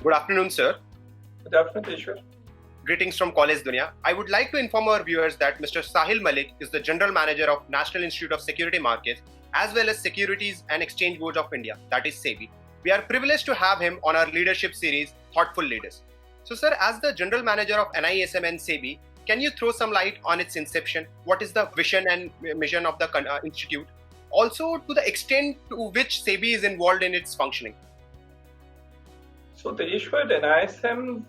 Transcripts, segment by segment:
Good afternoon, sir. Good afternoon, Ishwar. Greetings from Collegedunia. I would like to inform our viewers that Mr. Sahil Malik is the General Manager of National Institute of Security Markets as well as Securities and Exchange Board of India, that is SEBI. We are privileged to have him on our leadership series, Thoughtful Leaders. So, sir, as the General Manager of NISM and SEBI, can you throw some light on its inception? What is the vision and mission of the institute? Also, to the extent to which SEBI is involved in its functioning. So, Tejeshwar, NISM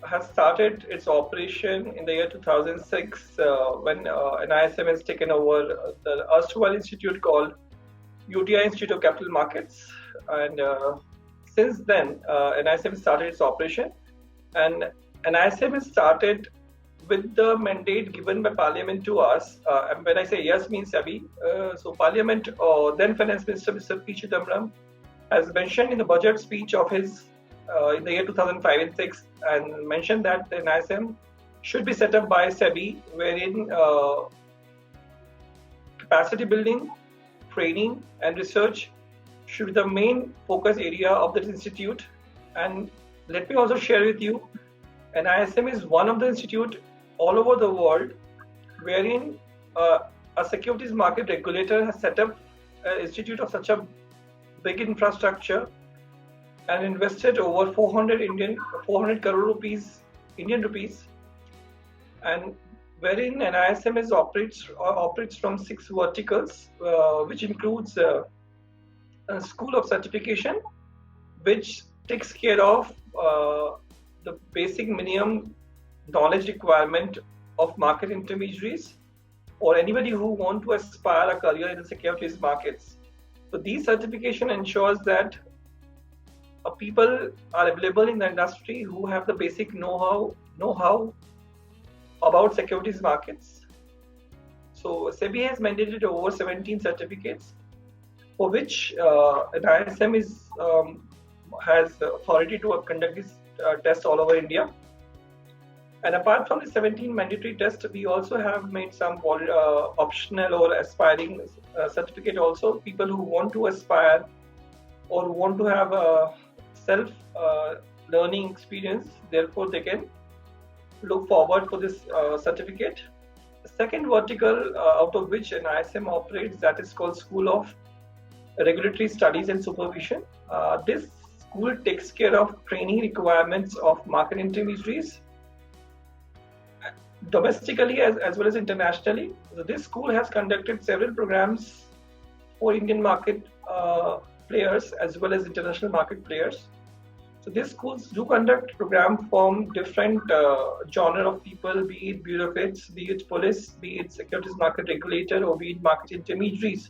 has started its operation in the year 2006 when NISM has taken over the erstwhile institute called UTI Institute of Capital Markets. And since then, NISM started its operation. And NISM has started with the mandate given by Parliament to us. And when I say yes, means SEBI. So, Parliament, then Finance Minister Mr. P. Chidambaram, has mentioned in the budget speech of his in the year 2005 and 6 and mentioned that the NISM should be set up by SEBI, wherein capacity building, training and research should be the main focus area of this institute. And let me also share with you, NISM is one of the institute all over the world wherein a securities market regulator has set up an institute of such a big infrastructure and invested over 400 crore rupees, Indian rupees, and wherein NISM operates from 6 verticals, which includes a school of certification, which takes care of the basic minimum knowledge requirement of market intermediaries or anybody who want to aspire a career in the securities markets. So these certification ensures that people are available in the industry who have the basic know-how about securities markets. So SEBI has mandated over 17 certificates for which NISM has authority to conduct this test all over India. And apart from the 17 mandatory tests, we also have made some optional or aspiring certificate also. People who want to aspire or want to have a self-learning experience, therefore they can look forward for this certificate. The second vertical out of which NISM operates, that is called School of Regulatory Studies and Supervision. This school takes care of training requirements of market intermediaries domestically as well as internationally. So this school has conducted several programs for Indian market players as well as international market players. So these schools do conduct programs from different genre of people, be it bureaucrats, be it police, be it securities market regulator, or be it market intermediaries,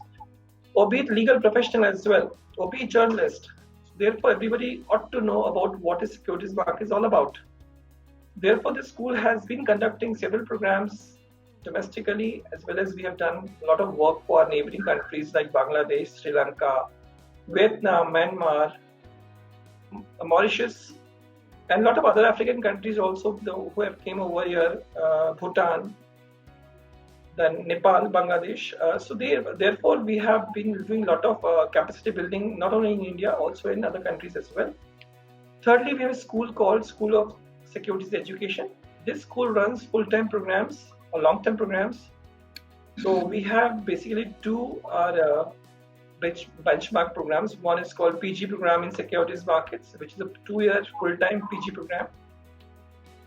or be it legal professional as well, or be it journalist. So therefore, everybody ought to know about what is securities market is all about. Therefore, the school has been conducting several programs domestically, as well as we have done a lot of work for our neighboring countries like Bangladesh, Sri Lanka, Vietnam, Myanmar, Mauritius, and a lot of other African countries also who have came over here, Bhutan, then Nepal, Bangladesh. So therefore, we have been doing a lot of capacity building, not only in India, also in other countries as well. Thirdly, we have a school called School of Securities Education. This school runs full-time programs or long-term programs. So we have basically two benchmark programs. One is called PG program in securities markets, which is a 2-year full-time PG program.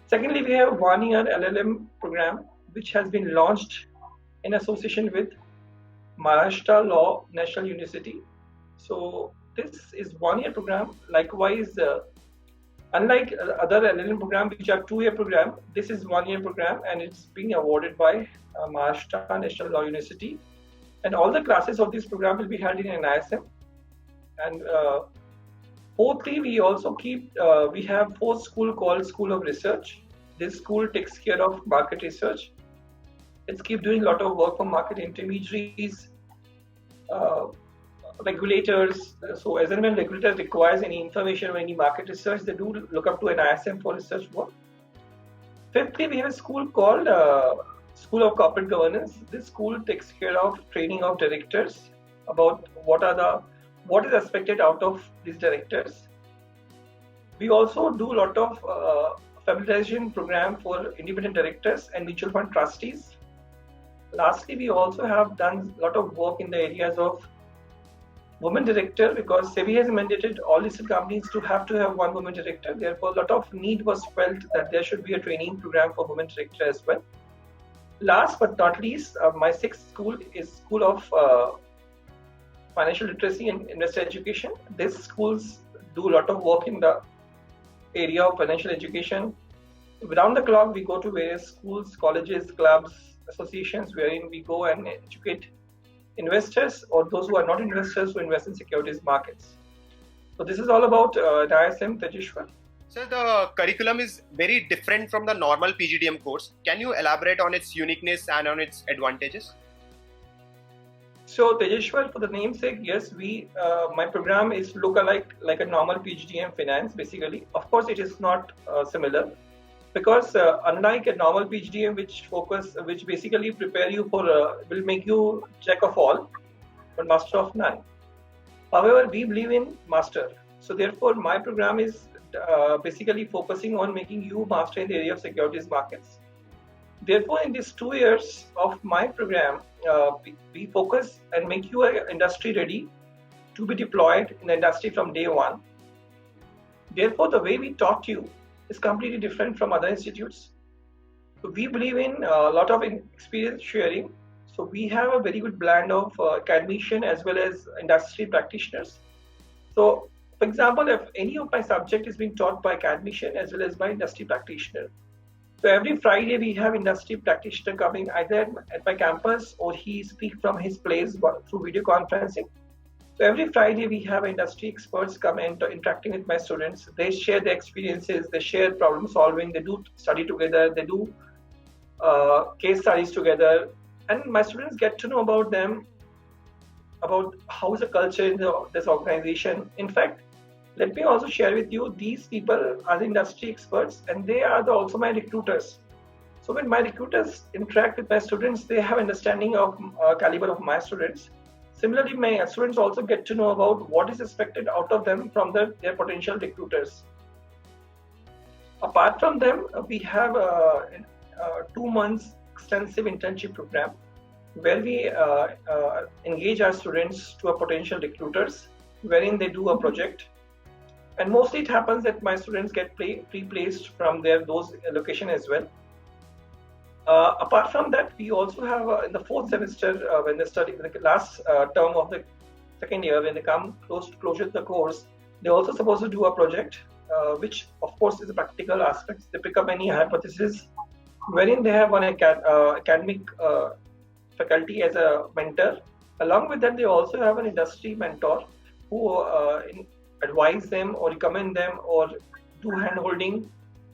Secondly, we have 1-year LLM program, which has been launched in association with Maharashtra Law National University. So this is 1-year program. Likewise, unlike other LLM program, which are 2-year program, this is 1-year program, and it's being awarded by Maharashtra National Law University. And all the classes of this program will be held in NISM. And fourthly, we also we have 4th school called School of Research. This school takes care of market research. It's keep doing a lot of work for market intermediaries, regulators. So as and when regulator requires any information or any market research, they do look up to NISM for research work. Fifthly, we have a school called School of Corporate Governance. This school takes care of training of directors about what is expected out of these directors. We also do a lot of familiarization program for independent directors and mutual fund trustees. Lastly, we also have done a lot of work in the areas of women director, because SEBI has mandated all listed companies to have one woman director. Therefore, a lot of need was felt that there should be a training program for women director as well. Last but not least, my sixth school is School of Financial Literacy and Investor Education. These schools do a lot of work in the area of financial education. Round the clock, we go to various schools, colleges, clubs, associations, wherein we go and educate investors or those who are not investors who invest in securities markets. So this is all about NISM, Tejeshwar. So the curriculum is very different from the normal PGDM course. Can you elaborate on its uniqueness and on its advantages? So Tejeshwar, for the namesake, yes, my program is look-alike like a normal PGDM finance. Basically, of course, it is not similar, because unlike a normal PGDM, which basically prepare you for will make you jack of all, but master of none. However, we believe in master. So therefore, my program is basically focusing on making you master in the area of securities markets. Therefore, in these 2 years of my program, we focus and make you industry ready to be deployed in the industry from day one. Therefore, the way we taught you is completely different from other institutes. So we believe in a lot of experience sharing. So we have a very good blend of academician as well as industry practitioners. So, for example, if any of my subject is being taught by academician as well as by industry practitioner. So every Friday we have industry practitioner coming either at my campus or he speak from his place through video conferencing. So every Friday we have industry experts come and interacting with my students. They share their experiences, they share problem solving, they do study together, they do case studies together, and my students get to know about them, about how is the culture in this organization. In fact, let me also share with you, these people are the industry experts and they are also my recruiters. So when my recruiters interact with my students, they have understanding of caliber of my students. Similarly, my students also get to know about what is expected out of them from their potential recruiters. Apart from them, we have a 2 months extensive internship program where we engage our students to a potential recruiters, wherein they do a project. And mostly it happens that my students get pre-placed from those location as well. Apart from that, we also have in the 4th semester, when they study the last term of the 2nd year, when they come close to closure of the course, they're also supposed to do a project, which of course is a practical aspect. They pick up any hypothesis, wherein they have one academic faculty as a mentor. Along with that, they also have an industry mentor who advise them or recommend them or do hand-holding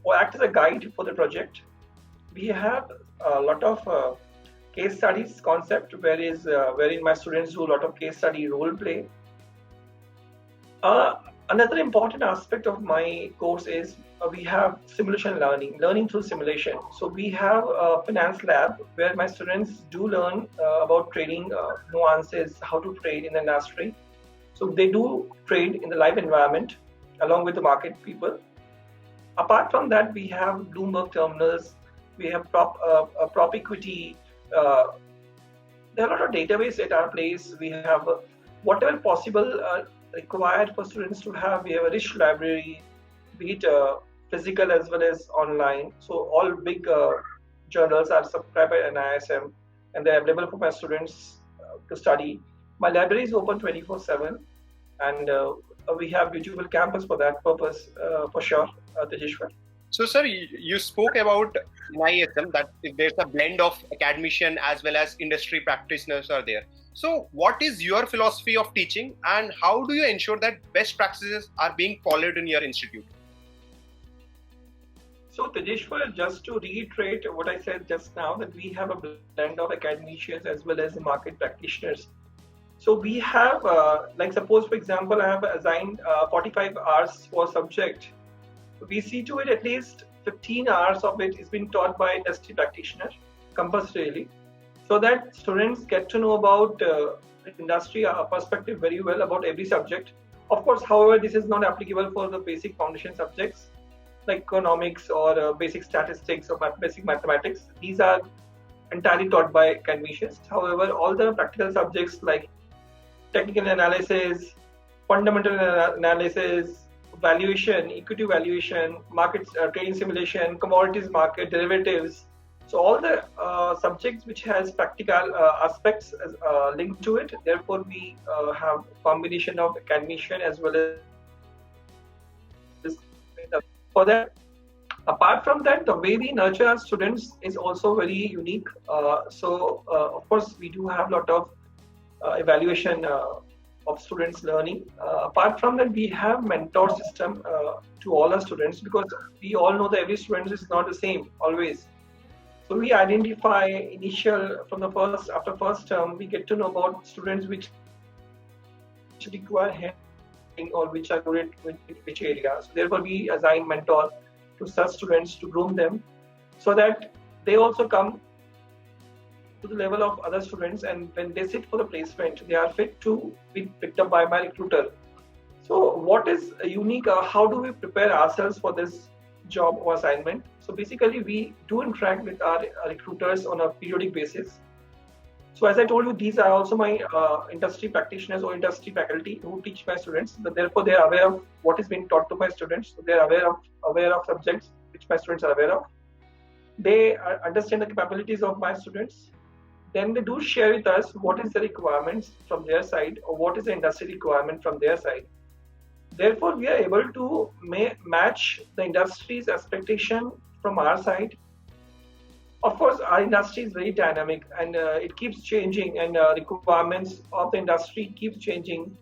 or act as a guide for the project. We have a lot of case studies concept, wherein my students do a lot of case study role play. Another important aspect of my course is we have simulation learning through simulation. So we have a finance lab where my students do learn about trading nuances, how to trade in the industry. So they do trade in the live environment along with the market people. Apart from that, we have Bloomberg terminals, we have prop equity. There are a lot of database at our place. We have whatever possible required for students to have. We have a rich library, be it physical as well as online. So all big journals are subscribed by NISM and they're available for my students to study. My library is open 24/7 and we have beautiful campus for that purpose for sure, Tejeshwar. So, sir, you spoke about NISM, that there's a blend of academician as well as industry practitioners are there. So, what is your philosophy of teaching and how do you ensure that best practices are being followed in your institute? So, Tejeshwar, just to reiterate what I said just now, that we have a blend of academicians as well as market practitioners. So we have, like suppose for example, I have assigned 45 hours for a subject. We see to it at least 15 hours of it is being taught by industry practitioner compulsorily, so that students get to know about industry perspective very well about every subject. Of course, however, this is not applicable for the basic foundation subjects like economics or basic statistics or basic mathematics. These are entirely taught by academicians. However, all the practical subjects like technical analysis, fundamental analysis, valuation, equity valuation, market trading simulation, commodities market, derivatives. So all the subjects which has practical aspects linked to it. Therefore, we have combination of academician as well as for that. Apart from that, the way we nurture our students is also very unique. Of course, we do have a lot of evaluation of students learning. Apart from that, we have mentor system to all our students, because we all know that every student is not the same always. So we identify after first term, we get to know about students which require help or which are good at which area. So therefore, we assign mentor to such students to groom them, so that they also come to the level of other students, and when they sit for the placement, they are fit to be picked up by my recruiter. So what is unique? How do we prepare ourselves for this job or assignment? So basically, we do interact with our recruiters on a periodic basis. So as I told you, these are also my industry practitioners or industry faculty who teach my students. But therefore, they are aware of what is being taught to my students. So they are aware of subjects which my students are aware of. They understand the capabilities of my students. Then they do share with us what is the requirements from their side, or what is the industry requirement from their side. Therefore, we are able to match the industry's expectation from our side. Of course, our industry is very dynamic, and it keeps changing, and requirements of the industry keeps changing.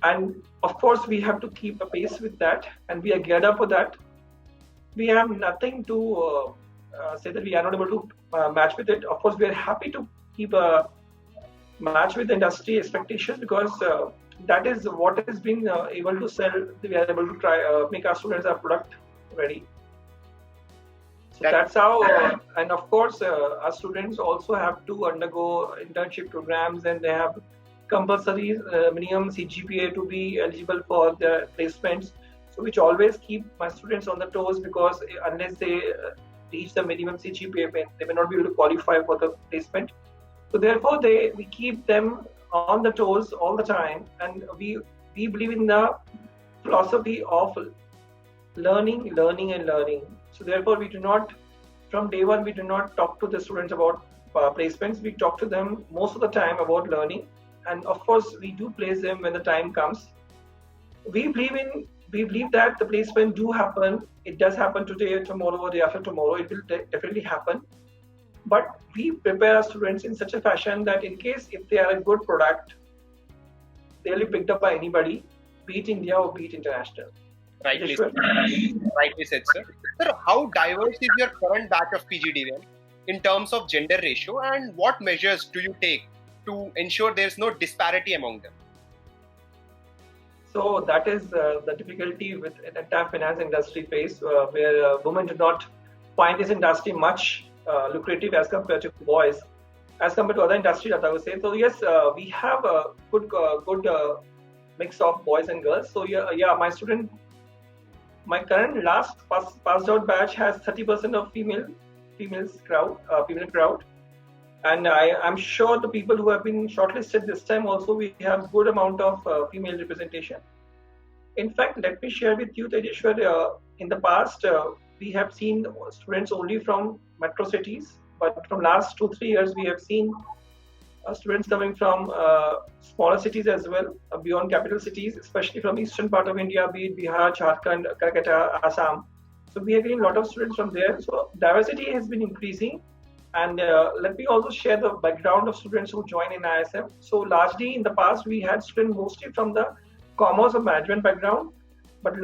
And of course, we have to keep a pace with that, and we are geared up for that. We have nothing to say that we are not able to match with it. Of course, we are happy to keep a match with the industry expectations, because that is what has been able to sell. We are able to try make our students our product ready. So that's how, and of course, our students also have to undergo internship programs, and they have compulsory minimum CGPA to be eligible for the placements. So which always keep my students on the toes, because unless they reach the minimum CGPA, they may not be able to qualify for the placement. So therefore, we keep them on the toes all the time, and we believe in the philosophy of learning. So therefore, we do not, from day one, we do not talk to the students about placements. We talk to them most of the time about learning, and of course, we do place them when the time comes. We believe that the placement do happen. It does happen today, tomorrow, or day after tomorrow. It will definitely happen. But we prepare our students in such a fashion that in case if they are a good product, they'll be picked up by anybody, be it India or be it international. Rightly said, sir. Sir, how diverse is your current batch of PGDVM in terms of gender ratio, and what measures do you take to ensure there is no disparity among them? So that is the difficulty with the entire finance industry face, where women do not find this industry much lucrative as compared to boys, as compared to other industries, that I would say. So yes, we have a good mix of boys and girls. So my current last passed out batch has 30% of female crowd, and I'm sure the people who have been shortlisted this time also, we have good amount of female representation. In fact, let me share with you, Tejeshwar, in the past we have seen students only from metro cities, but from last 2-3 years we have seen students coming from smaller cities as well, beyond capital cities, especially from eastern part of India, be it Bihar, Jharkhand, Calcutta, Assam. So we are getting a lot of students from there. So diversity has been increasing. And let me also share the background of students who join in ISM. So largely in the past, we had students mostly from the commerce or management background. But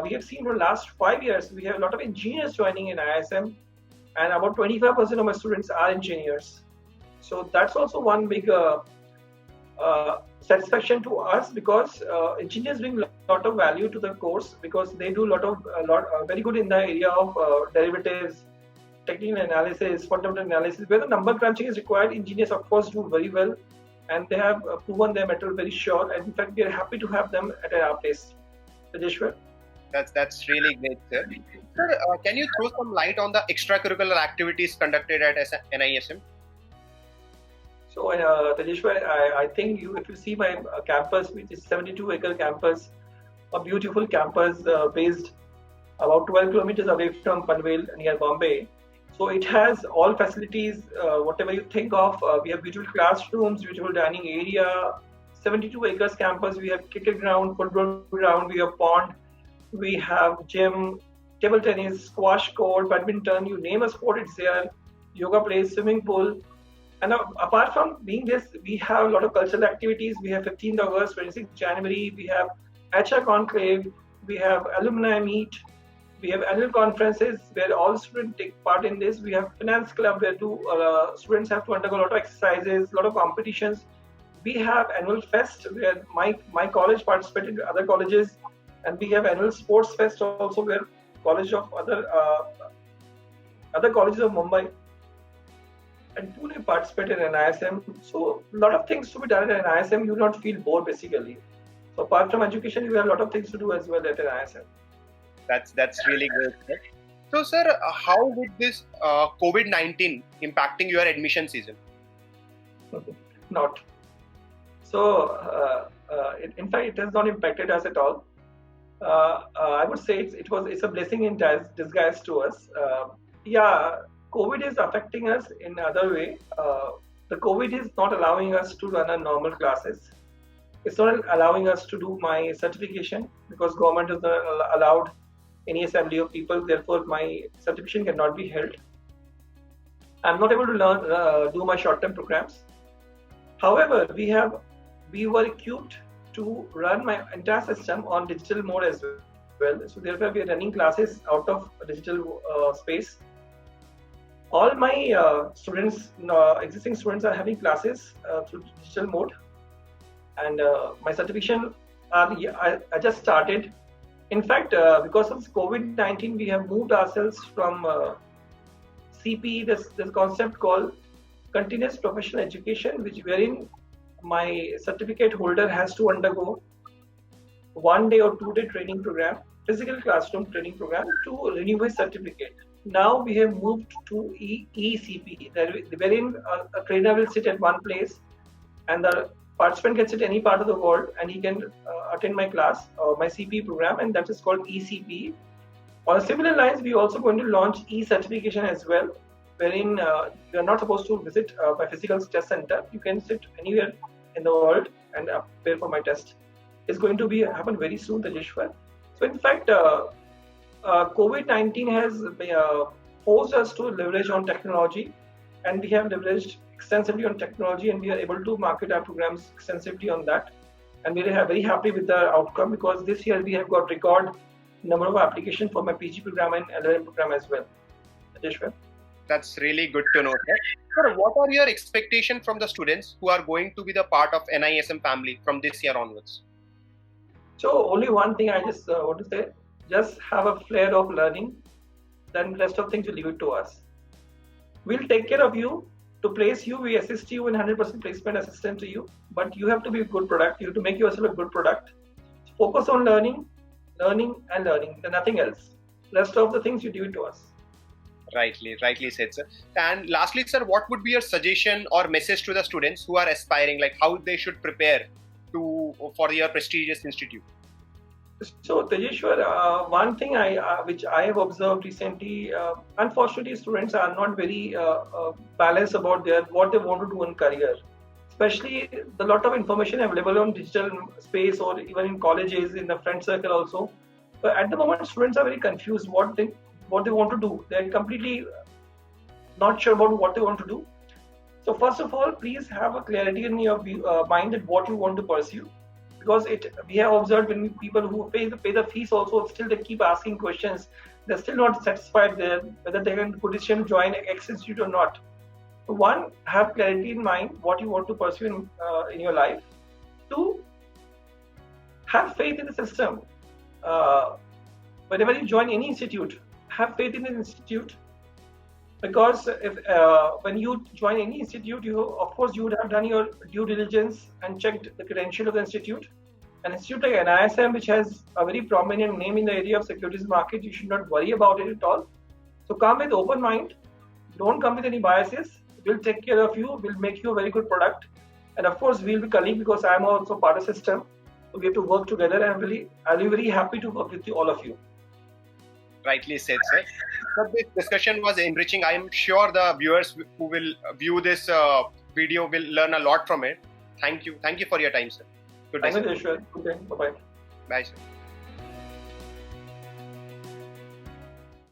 we have seen for the last 5 years, we have a lot of engineers joining in ISM. And about 25% of my students are engineers. So that's also one big satisfaction to us, because engineers bring a lot of value to the course, because they do very good in the area of derivatives, technical analysis, fundamental analysis, where the number crunching is required. Engineers, of course, do very well. and they have proven their mettle very sure. And in fact, we are happy to have them at our place. Rajeshwar. That's really great, sir. Sir, can you throw some light on the extracurricular activities conducted at NISM? So, Rajeshwar, I think if you see my campus, which is 72-acre campus, a beautiful campus based about 12 kilometers away from Panvel near Bombay. So it has all facilities, whatever you think of. We have beautiful classrooms, beautiful dining area, 72 acres campus. We have cricket ground, football ground, we have pond, we have gym, table tennis, squash court, badminton, you name a sport, it's there, yoga place, swimming pool. And apart from being this, we have a lot of cultural activities. We have 15th August, 26th January, we have HR conclave, we have alumni meet, we have annual conferences where all students take part in this. We have finance club where students have to undergo a lot of exercises, a lot of competitions. We have annual fest where my college participated with other colleges, and we have annual sports fest also where college of other colleges of Mumbai and Pune participated in NISM. So a lot of things to be done at NISM. You will not feel bored basically. So apart from education, you have a lot of things to do as well at NISM. That's really great, sir. So, sir, how did this COVID-19 impacting your admission season? Not. So, in fact, it has not impacted us at all. I would say it's a blessing in disguise to us. COVID is affecting us in another way. The COVID is not allowing us to run our normal classes. It's not allowing us to do my certification because government has not allowed any assembly of people. Therefore, my certification cannot be held. I'm not able to do my short-term programs. However, we were equipped to run my entire system on digital mode as well. So therefore, we are running classes out of digital space. All my existing students are having classes through digital mode. And my certification, I just started. In fact, because of COVID-19, we have moved ourselves from CPE, this concept called continuous professional education, wherein my certificate holder has to undergo 1 day or 2 day training program, physical classroom training program to renew his certificate. Now we have moved to ECP, wherein a trainer will sit at one place and the participant can sit any part of the world and he can attend my class or my CP program, and that is called ECP. On a similar lines, we are also going to launch e-certification as well, wherein you are not supposed to visit my physical test center. You can sit anywhere in the world and prepare for my test. It's going to happen very soon, Tejeshwar. So in fact, COVID-19 has forced us to leverage on technology, and we have leveraged extensively on technology, and we are able to market our programs extensively on that. And we are very happy with the outcome because this year we have got record number of applications for my PG program and LLM program as well. Rajeshwar? That's really good to know, sir. Sir, what are your expectations from the students who are going to be the part of NISM family from this year onwards? So only one thing I just want to say, just have a flair of learning, then rest of things will leave it to us. We'll take care of you. To place you, we assist you in 100% placement assistant to you, but you have to be a good product. You have to make yourself a good product. Focus on learning, and nothing else. Rest of the things you do it to us. Rightly said, sir. And lastly, sir, what would be your suggestion or message to the students who are aspiring, like how they should prepare for your prestigious institute? So Tejeshwar, one thing which I have observed recently, unfortunately, students are not very balanced about what they want to do in career. Especially the lot of information available on digital space or even in colleges, in the friend circle also. But at the moment, students are very confused what they want to do. They are completely not sure about what they want to do. So first of all, please have a clarity in your mind that what you want to pursue. Because we have observed when people who pay the fees also, still they keep asking questions. They're still not satisfied there whether they can position join X institute or not. So one, have clarity in mind what you want to pursue in your life. Two, have faith in the system. Whenever you join any institute, have faith in the institute. because if when you join any institute, you of course you would have done your due diligence and checked the credential of the institute. An institute like NISM, which has a very prominent name in the area of securities market, you should not worry about it at all. So come with open mind. Don't come with any biases. We'll take care of you. We'll make you a very good product. And of course, we'll be colleagues because I'm also part of the system. So we have to work together, and I'll be very happy to work with you, all of you. Rightly said, sir. But this discussion was enriching. I am sure the viewers who will view this video will learn a lot from it. Thank you. Thank you for your time, sir. Good day, Thank sir. you, Joshua. Good day. Bye-bye. Bye, sir.